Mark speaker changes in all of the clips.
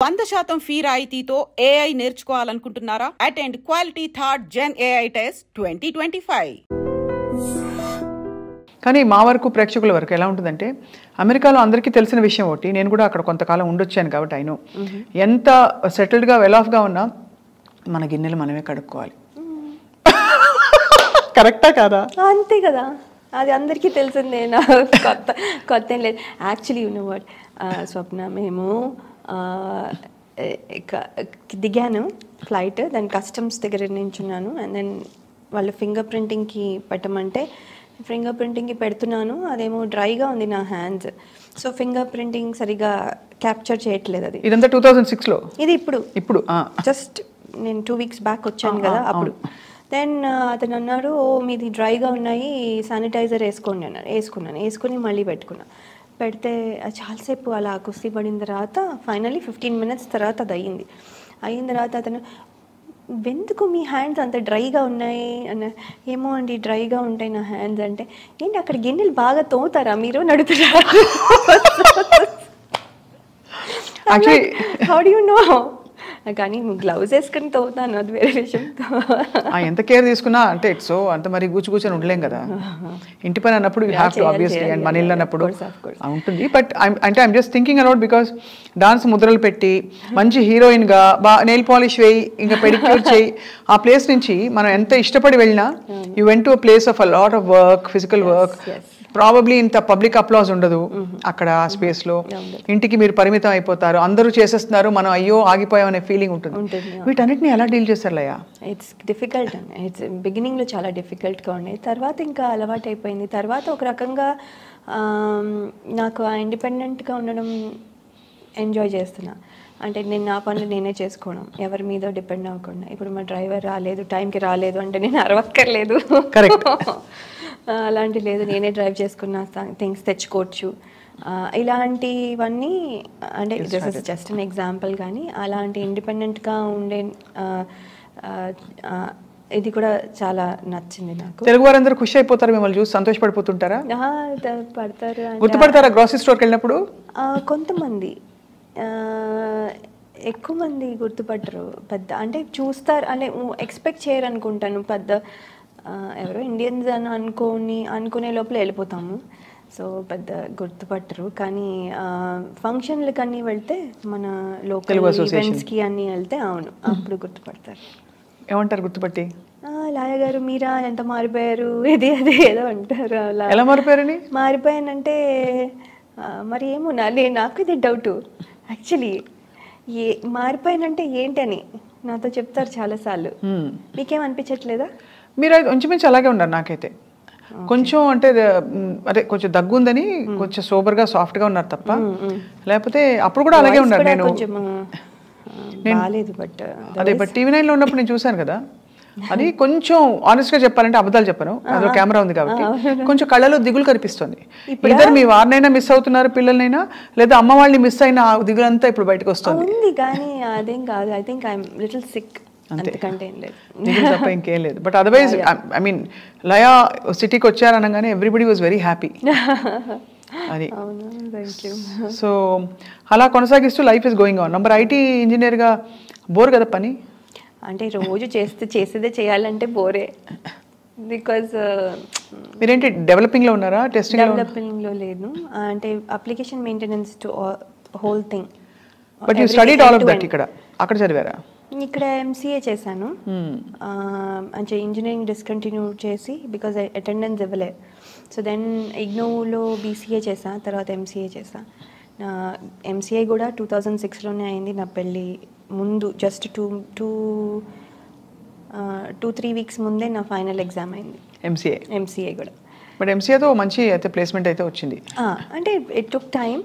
Speaker 1: 100% fee రాయితీతో AI నేర్చుకోవాలనుకుంటున్నారా? Attend quality thought జెన్ AI test 2025.
Speaker 2: కానీ మా వరకు ప్రేక్షకుల వరకు ఎలా ఉంటుందంటే, అమెరికాలో అందరికీ తెలిసిన విషయం ఒకటి, నేను కూడా అక్కడ కొంతకాలం ఉండొచ్చాను కాబట్టి అయినో, ఎంత సెటిల్డ్గా వెల్ ఆఫ్గా ఉన్నా మన గిన్నెలు మనమే కడుక్కోవాలి. కరెక్టా కాదా?
Speaker 3: అంతే కదా, అది అందరికీ తెలిసిందే. నా కొత్త ఏం లేదు. యాక్చువల్లీ యు నో వాట్ స్వప్న, మేము దిగాను ఫ్లైట్, దాని కస్టమ్స్ దగ్గర నించున్నాను. అండ్ దెన్ వాళ్ళు ఫింగర్ ప్రింటింగ్కి పెట్టమంటే ఫింగర్ ప్రింటింగ్కి పెడుతున్నాను, అదేమో డ్రైగా ఉంది నా హ్యాండ్స్. సో ఫింగర్ ప్రింటింగ్ సరిగా క్యాప్చర్ చేయట్లేదు. అది
Speaker 2: ఇదంతా 2006లో, ఇది ఇప్పుడు
Speaker 3: జస్ట్ నేను 2 weeks బ్యాక్ వచ్చాను కదా అప్పుడు. దెన్ అతను అన్నాడు, ఓ మీది డ్రైగా ఉన్నాయి, శానిటైజర్ వేసుకోండి అన్నాడు. వేసుకుని మళ్ళీ పెడితే చాలాసేపు అలా కుస్తీ పడిన తర్వాత ఫైనల్లీ 15 minutes తర్వాత అది అయిన తర్వాత అతను, ఎందుకు మీ హ్యాండ్స్ అంత డ్రైగా ఉన్నాయి అన్న. ఏమో అండి డ్రైగా ఉంటాయి నా హ్యాండ్స్ అంటే. ఏంటి అక్కడ గిన్నెలు బాగా తోముతారా మీరు నడుపుతారా? How do you know? కానీ గ్లౌజ్ వేసుకుని తోముతాను, అది వేరే విషయం.
Speaker 2: ఎంత కేర్ తీసుకున్నా అంటే ఇట్స్ సో అంత మరి కూర్చొని ఉండలేం కదా ఇంటి పని అన్నప్పుడు. You have to obviously, and మన ఇల్లు అన్నప్పుడు ఉంటుంది. బట్ అంటే I'm just thinking about, because dance ముద్రలు పెట్టి మంచి హీరోయిన్గా నెయిల్ పాలిష్ వేయి, ఇంకా పెడిక్యూర్ చేయి, ఆ ప్లేస్ నుంచి మనం ఎంత ఇష్టపడి వెళ్ళినా you went to a place of a lot of work, physical work. Probably ఇంత పబ్లిక్ అప్లాజ్ ఉండదు అక్కడ ఆ స్పేస్లో. ఇంటికి మీరు పరిమితం అయిపోతారు, అందరూ చేసేస్తున్నారు, మనం అయ్యో ఆగిపోయామనే ఫీలింగ్ ఉంటుంది. వీటన్నిటిని ఎలా డీల్ చేస్తారు లయ?
Speaker 3: ఇట్స్ డిఫికల్ట్ అండి. ఇట్స్ బిగినింగ్లో చాలా డిఫికల్ట్గా ఉండేది, తర్వాత ఇంకా అలవాటు అయిపోయింది. తర్వాత ఒక రకంగా నాకు ఆ ఇండిపెండెంట్గా ఉండడం ఎంజాయ్ చేస్తున్నా. అంటే నేను నా పనులు నేనే చేసుకోవడం, ఎవరి మీద డిపెండ్ అవ్వకుండా. ఇప్పుడు మా డ్రైవర్ రాలేదు, టైంకి రాలేదు అంటే నేను అరవక్కర్లేదు. అలాంటి లేదు, నేనే డ్రైవ్ చేసుకున్న థింగ్స్ తెచ్చుకోవచ్చు. ఇలాంటివన్నీ అంటే this is just an example. కానీ అలాంటి ఇండిపెండెంట్గా ఉండే ఇది కూడా చాలా నచ్చింది నాకు.
Speaker 2: తెలుగు వారందరూ ఖుషి అయిపోతారు, మిమ్మల్ని చూసి సంతోషపడిపోతుంటారా?
Speaker 3: పడతారు.
Speaker 2: గుర్తుపడతారా గ్రోసరీ స్టోర్కి వెళ్ళినప్పుడు?
Speaker 3: కొంతమంది, ఎక్కువ మంది గుర్తుపట్టరు. పెద్ద అంటే చూస్తారు అంటే ఎక్స్పెక్ట్ చేయరు అనుకుంటాను. పెద్ద ఎవరో ఇండియన్స్ అని అనుకునే లోపల వెళ్ళిపోతాము. సో పెద్ద గుర్తుపట్టరు. కానీ ఫంక్షన్లకి అన్నీ వెళ్తే, మన లోకల్ ఈవెంట్స్కి అన్నీ వెళ్తే అవును, అప్పుడు గుర్తుపడతారు.
Speaker 2: ఏమంటారు గుర్తుపట్టి?
Speaker 3: లాయ గారు మీరా, ఎంత మారిపోయారు, ఇది అది ఏదో అంటారు. అలా
Speaker 2: ఎలా మారిపోయారని?
Speaker 3: మారిపోయానంటే మరి ఏమో నాకు ఇది డౌట్ యాక్చువల్లీ. మారిపోయానంటే ఏంటని నాతో చెప్తారు చాలాసార్లు. మీకేం అనిపించట్లేదా?
Speaker 2: మీరు ఇంచుమించు అలాగే ఉన్నారు నాకైతే. కొంచెం అంటే అదే కొంచెం దగ్గు ఉందని కొంచెం సోబర్గా సాఫ్ట్గా ఉన్నారు తప్ప, లేకపోతే అప్పుడు కూడా అలాగే ఉన్నారు. అదే బట్ టీవీ 9లో ఉన్నప్పుడు నేను చూశాను కదా, అది కొంచెం ఆనెస్ట్గా చెప్పాలంటే, అబద్ధాలు చెప్పను, అదో కెమెరా ఉంది కాబట్టి, కొంచెం కళ్ళలో దిగులు కనిపిస్తుంది. ఇద్దరు మీ వారినైనా మిస్ అవుతున్నారు, పిల్లలనైనా, లేదా అమ్మ వాళ్ళని మిస్ అయిన దిగులు అంతా ఇప్పుడు బయటకు వస్తుంది.
Speaker 3: కానీ అదేం కాదు, I think I'm little sick, అంతకంటే ఏం లేదు,
Speaker 2: తప్ప ఇంకేం లేదు. But otherwise I mean Laya సిటీకి వచ్చారనగానే ఎవ్రీబడి వాజ్ వెరీ హ్యాపీ. అది సో అలా కొనసాగిస్తూ life is going on. Number IT ఇంజనీర్గా బోర్ కదా పని?
Speaker 3: అంటే రోజు చేసేదే చేయాలంటే బోరే. బికాజ్
Speaker 2: మీరేంటి డెవలపింగ్లో ఉన్నారా?
Speaker 3: డెవలపింగ్లో లేదు, అంటే application maintenance to whole thing.
Speaker 2: But you studied all of that ఇక్కడ, అక్కడ చదివారా?
Speaker 3: ఇక్కడ ఎంసీఏ చేశాను. అంటే ఇంజనీరింగ్ డిస్కంటిన్యూ చేసి, బికాజ్ అటెండెన్స్ ఇవ్వలే. సో దెన్ ఇగ్నోలో బీసీఏ చేసా, తర్వాత ఎంసీఏ చేసా. నా ఎంసీఏ కూడా 2006లోనే అయింది. నా పెళ్ళి ముందు జస్ట్ 2-3 weeks ముందే నా ఫైనల్ ఎగ్జామ్ అయింది ఎంసీఏ కూడా.
Speaker 2: బట్ ఎంసీఏతో మంచి అయితే ప్లేస్మెంట్ అయితే వచ్చింది.
Speaker 3: అంటే ఇట్ టుక్ టైం,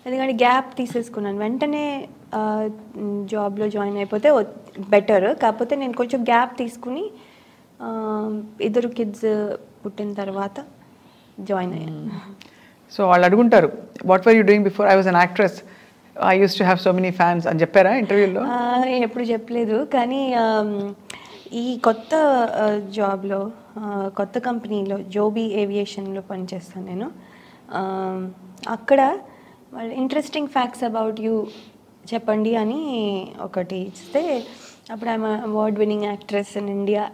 Speaker 3: ఎందుకంటే గ్యాప్ తీసేసుకున్నాను. వెంటనే జాబ్లో జాయిన్ అయిపోతే బెటర్, కాకపోతే నేను కొంచెం గ్యాప్ తీసుకుని 2 kids పుట్టిన తర్వాత జాయిన్ అయ్యాను.
Speaker 2: సో వాళ్ళు అడుగుంటారు, what were you doing before? I was an actress, I used to have so many fans అని చెప్పారా ఇంటర్వ్యూలో?
Speaker 3: ఎప్పుడు చెప్పలేదు, కానీ ఈ కొత్త జాబ్లో, కొత్త కంపెనీలో, జోబీ ఏవియేషన్లో పనిచేస్తాను నేను. అక్కడ వాళ్ళు ఇంట్రెస్టింగ్ ఫ్యాక్ట్స్ అబౌట్ యూ చెప్పండి అని ఒకటి ఇస్తే అప్పుడు I'm award winning actress in India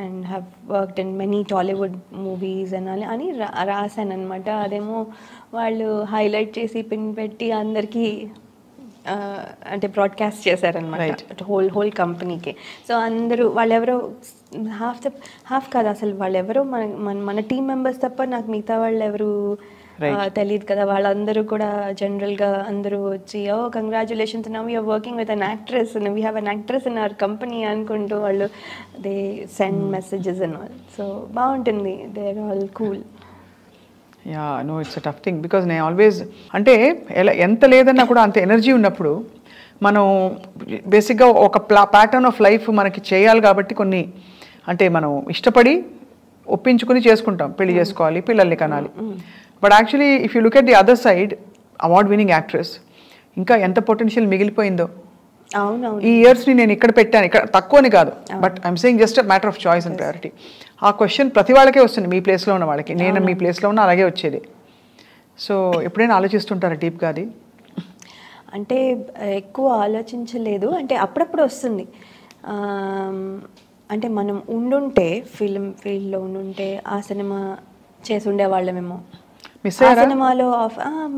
Speaker 3: and have worked in many Tollywood movies అని రాశాను అనమాట. అదేమో వాళ్ళు హైలైట్ చేసి పిన్ పెట్టి అందరికీ అంటే బ్రాడ్కాస్ట్ చేశారనమాట హోల్ కంపెనీకి. సో అందరూ వాళ్ళెవరో హాఫ్ కాదు అసలు, వాళ్ళెవరో మన టీం మెంబర్స్ తప్ప నాకు మిగతా వాళ్ళు ఎవరు తెలియదు కదా. వాళ్ళందరూ కూడా జనరల్గా అందరూ వచ్చి congratulations now you're working with an actress, we have an actress in our company అనుకుంటూ వాళ్ళు they send messages and all. So బాగుంటుంది, they are all cool.
Speaker 2: Yeah no it's a tough thing because నేను always అంటే ఎంత లేదన్నా కూడా అంత energy ఉన్నప్పుడు మనం బేసిక్గా ఒక ప్యాటర్న్ ఆఫ్ లైఫ్ మనకి చేయాలి కాబట్టి కొన్ని అంటే మనం ఇష్టపడి ఒప్పించుకుని చేసుకుంటాం, పెళ్లి చేసుకోవాలి, పిల్లల్ని కనాలి. But actually if you look at the other side, award winning actress ఇంకా ఎంత పొటెన్షియల్ మిగిలిపోయిందో. ఈ ఇయర్స్ని నేను ఇక్కడ పెట్టాను, ఇక్కడ తక్కువని కాదు, but I'm saying just a matter of choice and priority. ఆ క్వశ్చన్ ప్రతి వాళ్ళకే వస్తుంది, మీ ప్లేస్లో ఉన్న వాళ్ళకి, నేను మీ ప్లేస్లో ఉన్న అలాగే వచ్చేది. సో ఎప్పుడైనా ఆలోచిస్తుంటారా డీప్గా అది?
Speaker 3: అంటే ఎక్కువ ఆలోచించలేదు, అంటే అప్పుడప్పుడు వస్తుంది. అంటే మనం ఉండుంటే ఫిల్మ్ ఫీల్డ్లో ఉండుంటే ఆ సినిమా చేసి ఉండేవాళ్ళమేమో. సినిమాలో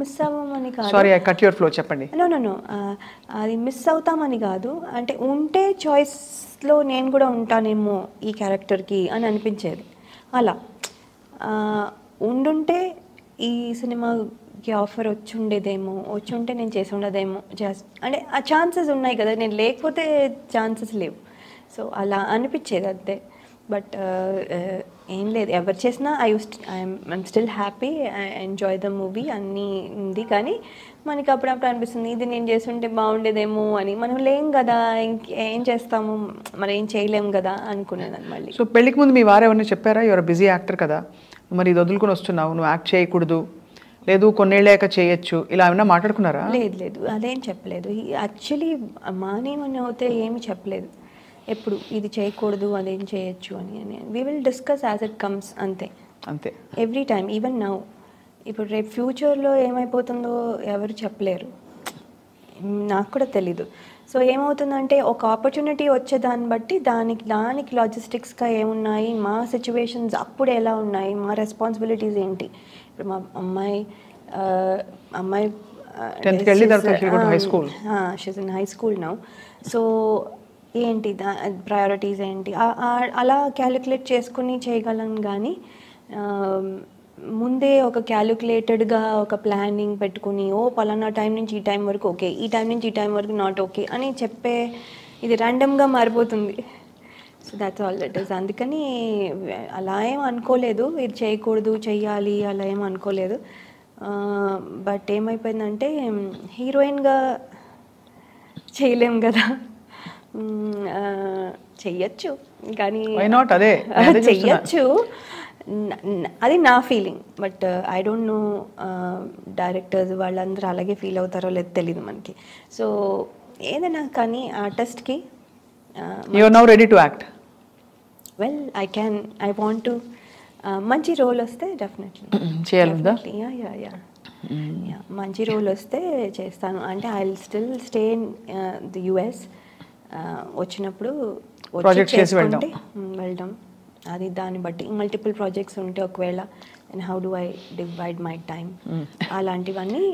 Speaker 3: మిస్ అవ్వమని కాదు,
Speaker 2: sorry I cut your flow, చెప్పండి.
Speaker 3: నో అది మిస్ అవుతామని కాదు, అంటే ఉంటే చాయిస్లో నేను కూడా ఉంటానేమో ఈ క్యారెక్టర్కి అని అనిపించేది. అలా ఉండుంటే ఈ సినిమాకి ఆఫర్ వచ్చి ఉంటే నేను చేసి ఉండదేమో, అంటే ఆ ఛాన్సెస్ ఉన్నాయి కదా, నేను లేకపోతే ఛాన్సెస్ లేవు. సో అలా అనిపించేది అంతే. బట్ ఏం లేదు, ఎవరు చేసినా I'm still happy, I enjoy the movie అన్నీ ఉంది. కానీ మనకి అప్పుడప్పుడు అనిపిస్తుంది ఇది నేను చేస్తుంటే బాగుండేదేమో అని. మనం లేం కదా, ఏం చేస్తాము, మరి ఏం చేయలేము కదా అనుకునేది మళ్ళీ.
Speaker 2: సో పెళ్ళికి ముందు మీ వారు ఎవరైనా చెప్పారా, యువర్ బిజీ యాక్టర్ కదా, మరి ఇది వదులుకొని వస్తున్నావు, నువ్వు యాక్ట్ చేయకూడదు, లేదు కొన్నేళ్ళాక చేయొచ్చు, ఇలా ఏమైనా మాట్లాడుకున్నారా?
Speaker 3: లేదు అదేం చెప్పలేదు. యాక్చువల్లీ మానేమని అయితే ఏమి చెప్పలేదు ఎప్పుడు, ఇది చేయకూడదు అదేం చేయొచ్చు అని. We will discuss as it comes, అంతే ఎవ్రీ టైమ్. ఈవెన్ నౌ, ఇప్పుడు రేపు ఫ్యూచర్లో ఏమైపోతుందో ఎవరు చెప్పలేరు, నాకు కూడా తెలీదు. సో ఏమవుతుందంటే ఒక ఆపర్చునిటీ వచ్చే దాన్ని బట్టి దానికి లాజిస్టిక్స్గా ఏమున్నాయి, మా సిచ్యువేషన్స్ అప్పుడు ఎలా ఉన్నాయి, మా రెస్పాన్సిబిలిటీస్ ఏంటి. ఇప్పుడు మా అమ్మాయి
Speaker 2: 10th వెళ్ళి తర్వాత high school,
Speaker 3: she's in high school now. So ఏంటి ప్రయారిటీస్ ఏంటి అలా క్యాలిక్యులేట్ చేసుకుని చేయగలను. కానీ ముందే ఒక క్యాలిక్యులేటెడ్గా ఒక ప్లానింగ్ పెట్టుకుని పలానా టైం నుంచి ఈ టైం వరకు ఓకే, ఈ టైం నుంచి ఈ టైం వరకు నాట్ ఓకే అని చెప్పే ఇది ర్యాండమ్గా మారిపోతుంది. So that's all that is. అందుకని అలా ఏం అనుకోలేదు, ఇది చేయకూడదు చెయ్యాలి అలా ఏం అనుకోలేదు. బట్ ఏమైపోయిందంటే హీరోయిన్గా చేయలేం కదా, చెయ్యొచ్చు కానీ చెయ్యొచ్చు, అది నా feeling. But I don't know directors వాళ్ళందరూ అలాగే ఫీల్ అవుతారో లేదో తెలియదు మనకి. సో ఏదైనా కానీ ఆర్టిస్ట్కి
Speaker 2: you are now ready to act.
Speaker 3: Well I want to, మంచి రోల్ వస్తే డెఫినెట్లీ
Speaker 2: చేయాలి.
Speaker 3: యా మంచి రోల్ వస్తే చేస్తాను. అంటే I will still stay in the US. వచ్చినప్పుడు వెళ్దాం, అది దాన్ని బట్టి మల్టిపుల్ ప్రాజెక్ట్స్ ఉంటే ఒకవేళ and how do I divide my time, అలాంటివన్నీ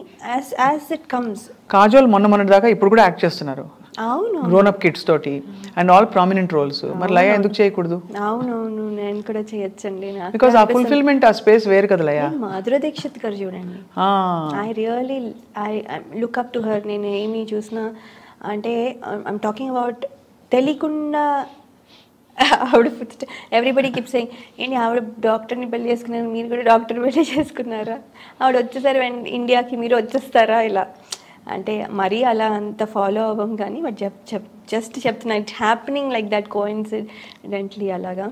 Speaker 3: యాజ్ ఇట్ కమ్స్.
Speaker 2: కాజోల్ మొన్న దాకా ఇప్పుడు కూడా యాక్ట్ చేస్తున్నారు.
Speaker 3: అవును,
Speaker 2: గ్రోన్ అప్ కిడ్స్ తోటి అండ్ ఆల్ ప్రామినెంట్ రోల్స్. మరి లయ ఎందుకు చేయకూడదు?
Speaker 3: అవునవును, నేను కూడా చేయొచ్చండి.
Speaker 2: బికాజ్ ఆ ఫుల్ఫిల్మెంట్, ఆ స్పేస్ వేరు కదా లయ.
Speaker 3: మాధురి దీక్షిత్ గారు చూడండి, I really look up to her. నేను ఏమి చూసినా అంటే ఐమ్ టాకింగ్ అబౌట్ తెలియకుండా ఆవిడ ఎవ్రీబడి కీప్ సేయింగ్ ఏంటి ఆవిడ డాక్టర్ని పెళ్లి చేసుకున్నారు, మీరు కూడా డాక్టర్ పెళ్లి చేసుకున్నారా, ఆవిడ వచ్చేసారు ఇండియాకి మీరు వచ్చేస్తారా, ఇలా అంటే మరీ అలా అంత ఫాలో అవ్వం. కానీ బట్ జస్ట్ చెప్తున్నా, it happening like that coincidentally అలాగా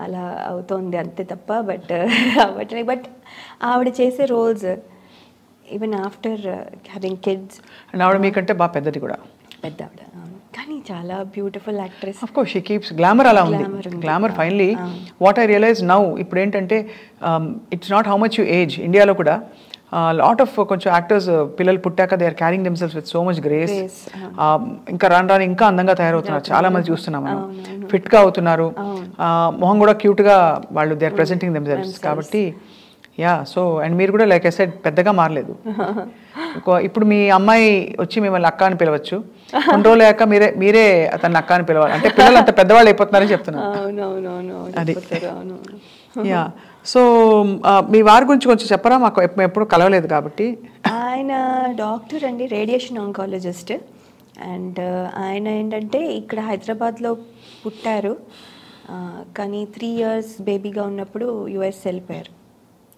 Speaker 3: అలా అవుతోంది అంతే తప్ప బట్ అవ్వట్లేదు. బట్ ఆవిడ చేసే roles even after having kids,
Speaker 2: and ఆవిడ మీకంటే బాగా పెద్దది కూడా,
Speaker 3: పెద్ద ఆవిడ కానీ చాలా beautiful actress.
Speaker 2: Of course she keeps glamour. అలా ఉంది glamour. Finally what I realise now, ఇప్పుడు ఏంటంటే it's not how much you age. ఇండియాలో కూడా లాట్ ఆఫ్ కొంచెం యాక్టర్స్ పిల్లలు పుట్టాక they are carrying themselves with so much grace. ఇంకా రాను రాను ఇంకా అందంగా తయారవుతున్నారు, చాలా మంది చూస్తున్నాం మనం. ఫిట్ గా అవుతున్నారు, మొహం కూడా క్యూట్ గా వాళ్ళు దే ఆర్ ప్రెజెంటింగ్ దెమ్సెల్స్. కాబట్టి యా, సో అండ్ మీరు కూడా లైక్ ఐ సెడ్ పెద్దగా మారలేదు. ఇప్పుడు మీ అమ్మాయి వచ్చి మిమ్మల్ని అక్క అని పిలవచ్చు, కొన్ని రోజులు అయ్యాక మీరే అతన్ని అక్క అని పిలవాలి. అంటే పిల్లలు అంత పెద్దవాళ్ళు అయిపోతున్నారని చెప్తున్నాను. అది యా. సో మీ వారి గురించి కొంచెం చెప్పరా, మాకు ఎప్పుడు కలవలేదు కాబట్టి.
Speaker 3: ఆయన డాక్టర్ అండి, రేడియేషన్ ఆంకాలజిస్ట్. అండ్ ఆయన ఏంటంటే ఇక్కడ హైదరాబాద్లో పుట్టారు, కానీ 3 years బేబీగా ఉన్నప్పుడు యుఎస్ వెళ్ళిపోయారు.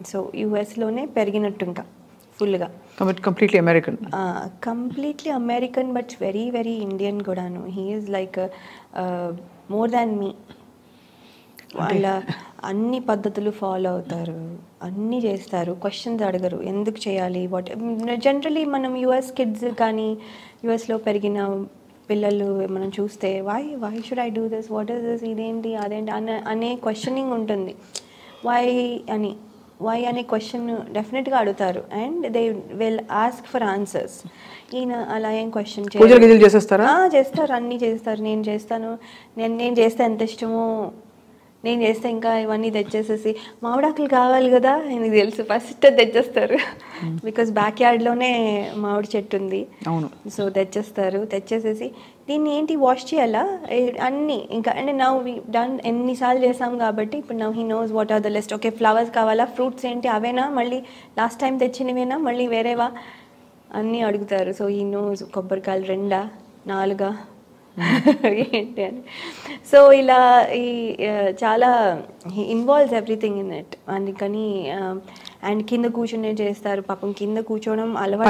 Speaker 3: సో యుఎస్లోనే పెరిగినట్టు ఇంకా ఫుల్గా.
Speaker 2: Completely American.
Speaker 3: Completely American, but very very Indian కూడాను. He is like more than me. వాళ్ళ అన్ని పద్ధతులు ఫాలో అవుతారు, అన్నీ చేస్తారు, క్వశ్చన్స్ అడగరు ఎందుకు చేయాలి వాట్. జనరలీ మనం యుఎస్ కిడ్స్ కానీ యుఎస్లో పెరిగిన పిల్లలు మనం చూస్తే why should I do this, what is this, ఇదేంటి అదేంటి అనే క్వశ్చనింగ్ ఉంటుంది. వై అనే క్వశ్చన్ డెఫినెట్గా అడుగుతారు. And they will ask for answers. ఈయన అలా ఏం క్వశ్చన్ చేస్తారు, అన్నీ చేస్తారు. నేను చేస్తే ఎంత ఇష్టమో, నేను చేస్తే ఇంకా ఇవన్నీ తెచ్చేసేసి, మామిడాకులు కావాలి కదా எனக்கு తెలుసు, ఫస్ట్ తెచ్చేస్తారు. బికాస్ బ్యాక్ యార్డ్లోనే మామిడి చెట్టు ఉంది. సో తెచ్చేసేసి దీన్ని ఏంటి వాష్ చేయాలా అన్నీ ఇంకా. అంటే నవ్ వి డన్ ఎన్నిసార్లు చేసాం కాబట్టి ఇప్పుడు now he knows what are the list. Okay, flowers కావాలా, ఫ్రూట్స్ ఏంటి అవేనా, మళ్ళీ లాస్ట్ టైం తెచ్చినవేనా, మళ్ళీ వేరేవా అన్నీ అడుగుతారు. సో హీ నోస్ కొబ్బరికాయలు 2 4 ఏంటి అని. సో ఇలా ఈ చాలా ఇన్వాల్వ్స్ ఎవ్రీథింగ్ ఇన్ ఇట్. అందుకని అండ్ కింద కూర్చునే చేస్తారు పాపం. కింద కూర్చోవడం అలవాటు,